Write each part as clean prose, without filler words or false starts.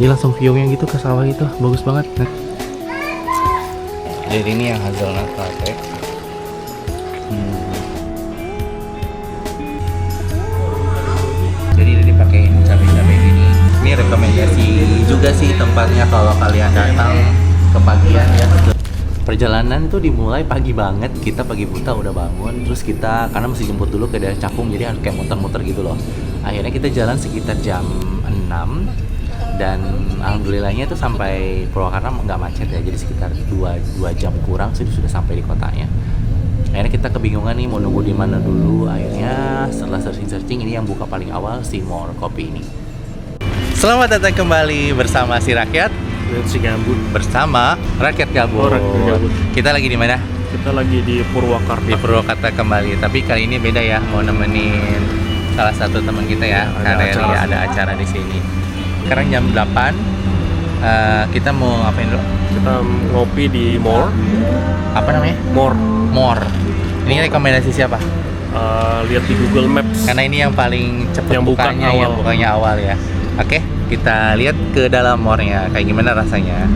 Ini langsung viewnya gitu ke sawah itu, bagus banget. Jadi ini yang hazelnut latte. Jadi ini dipakein cabai-cabai gini. Ini rekomendasi juga sih tempatnya kalau kalian datang ke pagian ya. Perjalanan tuh dimulai pagi banget, kita pagi buta udah bangun, terus kita karena mesti jemput dulu ke daerah Cakung, jadi harus kayak muter-muter gitu loh. Akhirnya kita jalan sekitar jam 6 dan alhamdulillahnya tuh sampai Purwakarta nggak macet ya, jadi sekitar 2 jam kurang sih sudah sampai di kotanya. Akhirnya kita kebingungan nih mau nunggu di mana dulu. Akhirnya setelah searching ini yang buka paling awal si More Kopi ini. Selamat datang kembali bersama si Rakyat. Si Gambut Bersama Rakyat Gabut. Rakyat Gabut. Kita lagi di mana? Kita lagi di Purwakarta. Di Purwakarta kembali. Tapi kali ini beda ya, mau nemenin salah satu teman kita ya, karena ada acara di sini. Sekarang jam 8. Kita mau ngapain dulu? Kita ngopi di More. Apa namanya? More. Ini rekomendasi siapa? Lihat di Google Maps. Karena ini yang paling cepat Yang buka bukanya, awal. yang bukanya awal ya. Oke, kita lihat ke dalam more-nya kayak gimana rasanya.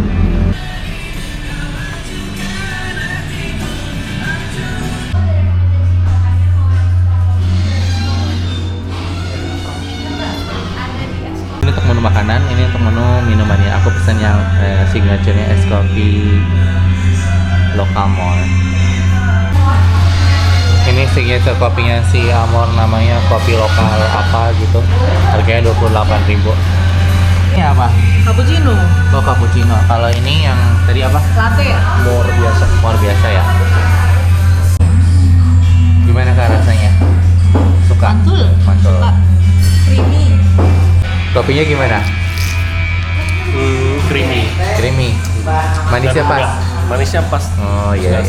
Ini untuk menu makanan, ini untuk menu minumannya. Aku pesan yang signature-nya es kopi lokal more. Ini signature kopinya si Amor, namanya kopi lokal apa gitu. Harganya 28.000. Ini apa? Cappuccino, Oh, cappuccino. Kalau ini yang tadi apa? latte ya? More biasa. More biasa ya. Gimana kak rasanya? Suka? Mantul. Suka. Creamy. Kopinya gimana? Creamy. Creamy. Manisnya Dan pas? enggak, manisnya pas. Oh iya.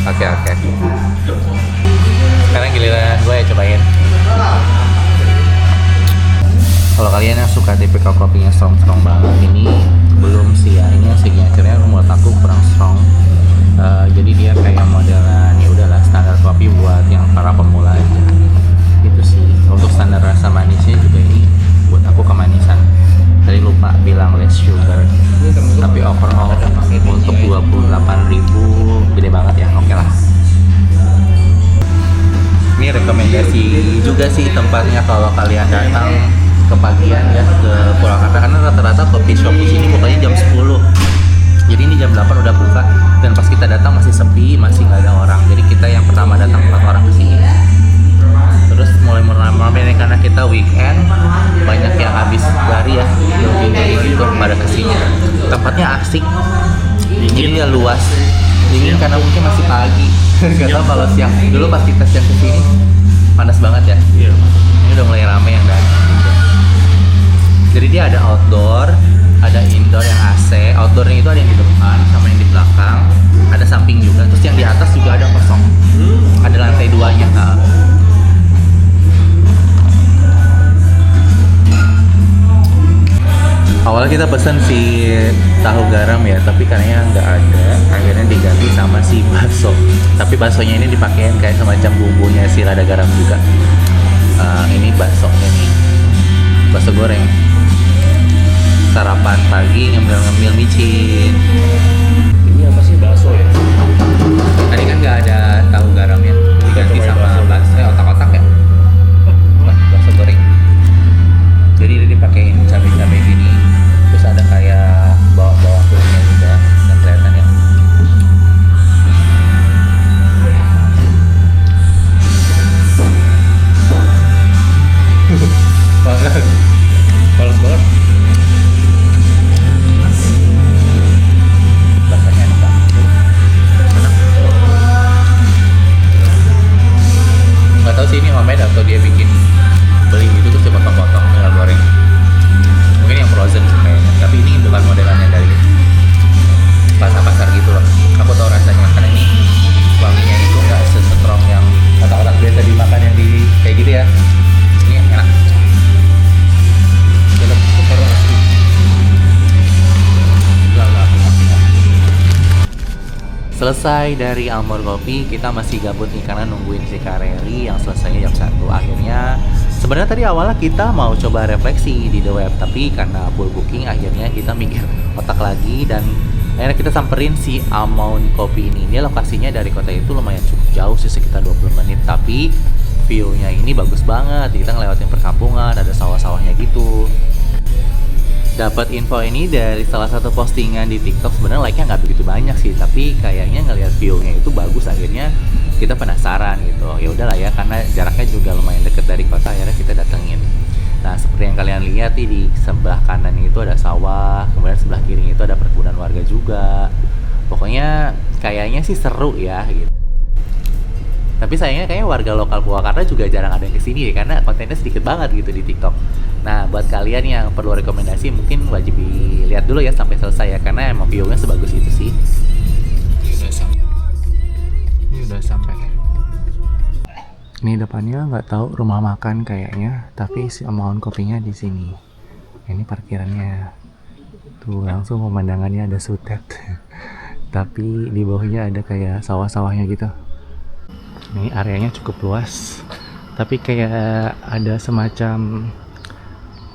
Oke. Sekarang giliran gue ya cobain. Kalau kalian yang suka tipikal kopinya strong banget, ini belum sih ya. Ini yang signature-nya menurut aku kurang strong. Jadi dia kayak modelan ya udahlah standar kopi buat yang para pemula aja. Gitu sih. Untuk standar rasa manisnya juga ini buat aku kemanisan. Tadi lupa bilang less sugar. Tapi overall untuk 28.000 gede banget ya. Oke lah. Ini rekomendasi juga sih tempatnya kalau kalian datang ke pagian ya ke Purwakarta, karena rata-rata kopi shop di sini bukanya jam 10. Jadi ini jam 8 udah buka dan pas kita datang masih sepi, masih nggak ada orang. Jadi kita yang pertama datang 4 orang ke sini. Terus mulai ramai karena kita weekend, banyak yang habis lari ya, jogging gitu pada kesini. Tempatnya asik, dingin ya, luas. Dingin karena mungkin masih pagi. Gak tau kalau siang. Dulu pas kita siang kesini panas banget ya. Iya. Ini udah mulai rame yang datang. Jadi dia ada outdoor, ada indoor yang AC. Outdoornya itu ada yang di depan sama yang di belakang. Ada samping juga. Terus yang di atas juga ada kosong. Ada lantai 2-nya. Awalnya kita pesen si tahu garam ya, tapi karena nggak ada, akhirnya diganti sama si bakso. Tapi baksonya ini dipakein kayak semacam bumbunya si lada garam juga. Ini baksonya nih, bakso goreng. Sarapan pagi ngemil-ngemil micin. Ini apa sih, bakso ya? Tadi kan nggak ada tahu garamnya, diganti Cobain sama bakso. bakso otak-otak ya. Wah, bakso goreng. Jadi ini dipakein cabai-cabai gini, terus ada kayak bawang-bawang putihnya juga, yang kelihatan ya. Banget, Panas banget. rasanya enak banget. Nggak tahu sih ini homemade atau dia bikin beli gitu terus dipotong-potong tinggal goreng. Mungkin yang frozen kayaknya, tapi ini bukan modelannya dari pasar-pasar gitu loh. Aku tahu rasanya karena ini wanginya itu nggak sestrong yang otak-otak biasa dimakan yang di kayak gitu ya. Ini enak. Enak karena asli. Selesai dari Almor Kopi, kita masih gabut nih karena nungguin si Kareli yang selesainya jam 1. Akhirnya Sebenarnya tadi awalnya kita mau coba refleksi di the web, tapi karena full booking akhirnya kita mikir otak lagi dan akhirnya kita samperin si Amon Coffee ini. Dia lokasinya dari kota itu lumayan cukup jauh sih, sekitar 20 menit, tapi view-nya ini bagus banget. Kita ngelewatin perkampungan, ada sawah-sawahnya gitu. Dapat info ini dari salah satu postingan di TikTok. Sebenarnya like-nya nggak begitu banyak sih, tapi kayaknya ngelihat view-nya itu bagus, akhirnya kita penasaran gitu. Ya udahlah ya, karena jaraknya juga lumayan deket dari kota, akhirnya kita datengin. Nah, seperti yang kalian lihat nih, di sebelah kanan itu ada sawah, kemudian sebelah kiri itu ada perkebunan warga juga. Pokoknya kayaknya sih seru ya gitu. Tapi sayangnya kayaknya warga lokal Purwakarta juga jarang ada yang kesini ya, karena kontennya sedikit banget gitu di TikTok. Nah, buat kalian yang perlu rekomendasi mungkin wajib dilihat dulu ya sampai selesai ya, karena emang view-nya sebagus itu sih. Ini udah sampai. Ini depannya nggak tahu rumah makan kayaknya, tapi si Amon kopinya di sini. Ini parkirannya. Tuh langsung pemandangannya ada sutet. Tapi di bawahnya ada kayak sawah-sawahnya gitu. Ini areanya cukup luas, tapi kayak ada semacam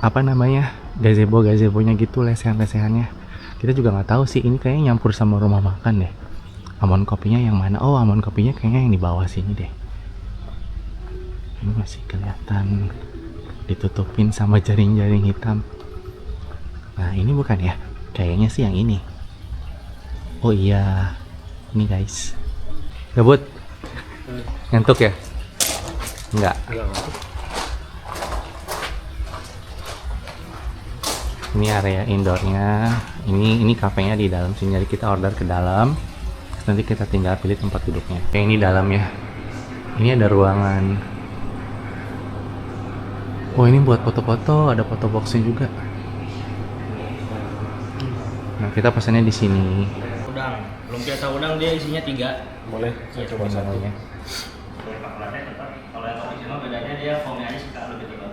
apa namanya, gazebo-gazebonya gitu, lesehan-lesehannya. Kita juga nggak tahu sih, ini kayaknya nyampur sama rumah makan deh. Amon kopinya yang mana? Oh, Amon kopinya kayaknya yang di bawah sini deh. Ini masih kelihatan ditutupin sama jaring-jaring hitam. Nah, ini bukan ya? Kayaknya sih yang ini. Oh iya, ini guys. Gabut? Ngantuk ya? Enggak. Ini area indoornya. Ini kafenya di dalam sini. Jadi kita order ke dalam. Nanti kita tinggal pilih tempat duduknya. Kayak ini dalamnya. Ini ada ruangan. Oh, ini buat foto-foto. Ada foto boxnya juga. Nah, kita pesannya di sini. Udang, lumpia udang dia isinya 3. Boleh, saya coba satu. Kalau yang original bedanya dia foamnya aja suka lebih tebal.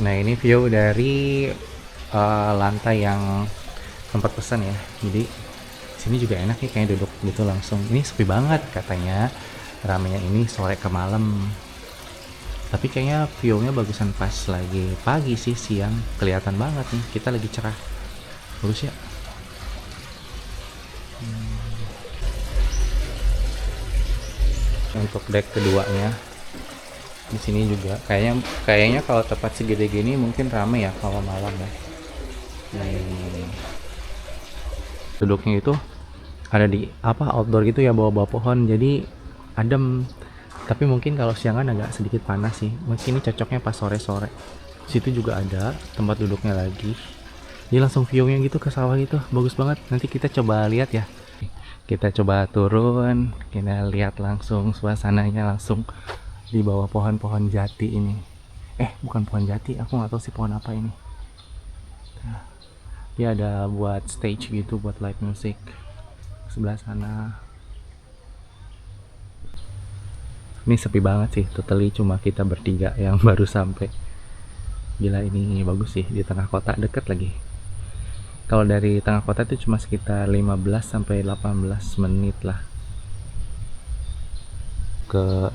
Nah, ini view dari lantai yang tempat pesan ya. Jadi sini juga enak nih, kayak duduk gitu langsung. Ini sepi banget katanya. Ramenya ini sore ke malam. Tapi kayaknya view-nya bagusan pas lagi pagi sih, siang kelihatan banget nih. Kita lagi cerah. Bagus ya. Untuk deck keduanya di sini juga kayaknya kalau tempat segede gini mungkin rame ya kalau malam ya. Duduknya itu ada di outdoor gitu ya, bawah-bawah pohon, jadi adem. Tapi mungkin kalau siangan agak sedikit panas sih. Mungkin ini cocoknya pas sore-sore. Situ juga ada tempat duduknya lagi. Jadi langsung view-nya gitu ke sawah gitu, bagus banget. Nanti kita coba lihat ya. Kita coba turun, kita lihat langsung suasananya langsung di bawah pohon-pohon jati ini. Bukan pohon jati, aku nggak tahu sih pohon apa ini. Nah, dia ada buat stage gitu, buat live music. Sebelah sana. Ini sepi banget sih, totally cuma kita bertiga yang baru sampai. Gila, ini bagus sih, di tengah kota, deket lagi. Kalau dari tengah kota itu cuma sekitar 15 sampai 18 menit lah.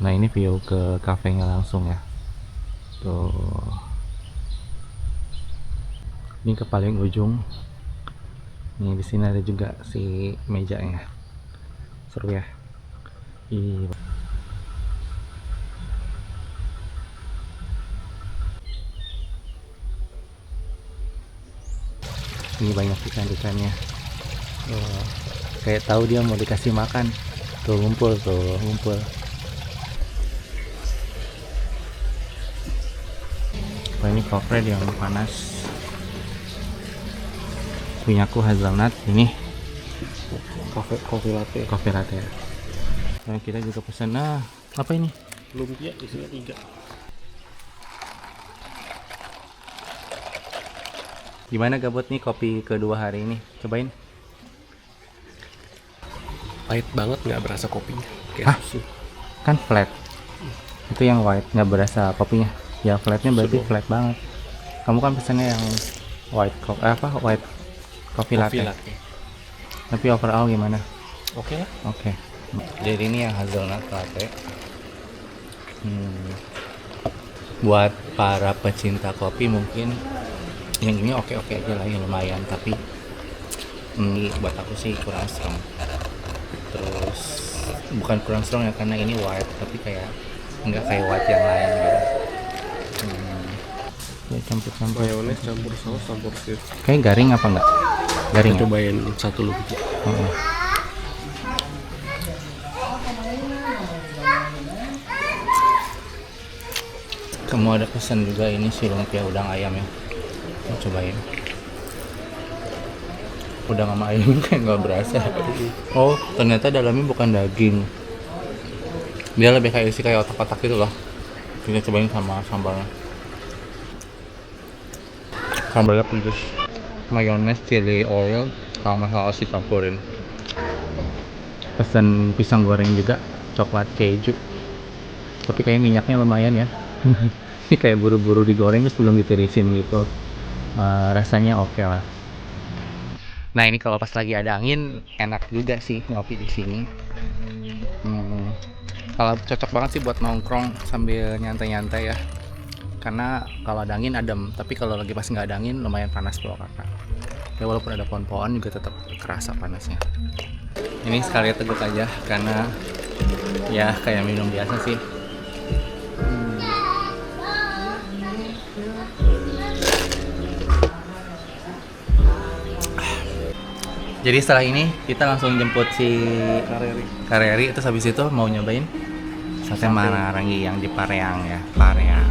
Nah, ini view ke kafenya langsung ya. Tuh. Ini ke paling ujung. Nih di sini ada juga si mejanya. Seru ya. Iya. Ini banyak ikan-ikannya. Kayak tahu dia mau dikasih makan. Tuh ngumpul. Oh, ini coffee yang panas. Punyaku hazelnut. Ini coffee latte. Nah, kita juga pesan. Nah, apa ini? Lumpia isinya 3. Gimana Gabut nih kopi kedua hari ini? Cobain. Pahit banget, nggak berasa kopinya. Hah? Kan flat. Itu yang white, nggak berasa kopinya. Ya flatnya berarti flat banget. Kamu kan pesannya yang white coffee latte. Tapi overall gimana? Oke lah. Oke. Jadi ini yang hazelnut latte. Buat para pecinta kopi mungkin yang ini oke-oke aja lah, yang lumayan. Tapi buat aku sih kurang strong. Terus bukan kurang strong ya, karena ini white, tapi kayak nggak kayak white yang lain gitu. Ya campur-campur. Mayones campur saus campur sir. Kayak garing apa enggak? Garing ya? Cobain satu lu. Heeh. Kamu ada pesan juga ini si lumpia udang ayam ya. Mau cobain. Udang sama ayam kayak nggak berasa. Oh, ternyata dalamnya bukan daging. Dia lebih kayak isi kayak otak-otak gitu loh. Kita cobain sama sambalnya. Sambalnya pedes. Mayones, chili oil, sama saus dicampurin. Pesan pisang goreng juga, coklat keju. Tapi kayak minyaknya lumayan ya. Ini kayak buru-buru digoreng terus belum ditirisin gitu. Rasanya oke lah. Nah ini kalau pas lagi ada angin enak juga sih ngopi di sini. Kalau cocok banget sih buat nongkrong sambil nyantai-nyantai ya. Karena kalau ada angin adem, tapi kalau lagi pas nggak ada angin lumayan panas bro kakak. Ya walaupun ada pohon-pohon juga tetap kerasa panasnya. Ini sekali teguk aja karena ya kayak minum biasa sih. Jadi setelah ini kita langsung jemput si Kareri. Terus habis itu mau nyobain sate Marangi yang di Pareang ya, Pareang.